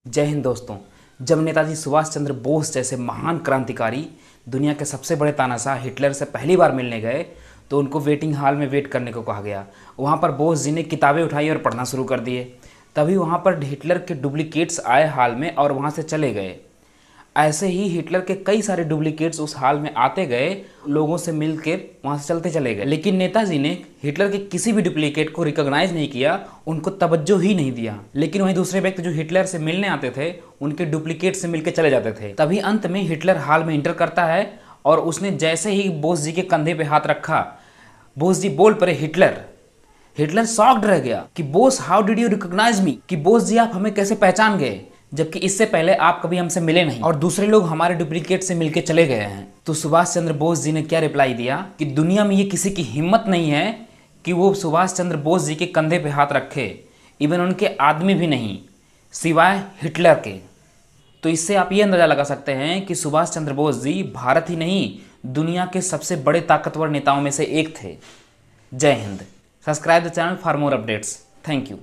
जय हिंद दोस्तों। जब नेताजी सुभाष चंद्र बोस जैसे महान क्रांतिकारी दुनिया के सबसे बड़े तानाशाह हिटलर से पहली बार मिलने गए तो उनको वेटिंग हॉल में वेट करने को कहा गया। वहाँ पर बोस जी ने किताबें उठाई और पढ़ना शुरू कर दिए। तभी वहाँ पर हिटलर के डुप्लीकेट्स आए हॉल में और वहाँ से चले गए। ऐसे ही हिटलर के कई सारे डुप्लीकेट्स उस हाल में आते गए, लोगों से मिलकर वहाँ से चलते चले गए। लेकिन नेताजी ने हिटलर के किसी भी डुप्लीकेट को रिकॉग्नाइज नहीं किया, उनको तवज्जो ही नहीं दिया। लेकिन वहीं दूसरे व्यक्ति जो हिटलर से मिलने आते थे उनके डुप्लीकेट से मिलकर चले जाते थे। तभी अंत में हिटलर हाल में इंटर करता है और उसने जैसे ही बोस जी के कंधे पर हाथ रखा, बोस जी बोल पड़े हिटलर। हिटलर शॉक्ड रह गया कि Bose how did you recognise me, कि बोस जी आप हमें कैसे पहचान गए, जबकि इससे पहले आप कभी हमसे मिले नहीं और दूसरे लोग हमारे डुप्लीकेट से मिलके चले गए हैं। तो सुभाष चंद्र बोस जी ने क्या रिप्लाई दिया कि दुनिया में ये किसी की हिम्मत नहीं है कि वो सुभाष चंद्र बोस जी के कंधे पे हाथ रखे, इवन उनके आदमी भी नहीं सिवाय हिटलर के। तो इससे आप ये अंदाजा लगा सकते हैं कि सुभाष चंद्र बोस जी भारत ही नहीं दुनिया के सबसे बड़े ताकतवर नेताओं में से एक थे। जय Hind. Subscribe the channel for more updates. Thank you.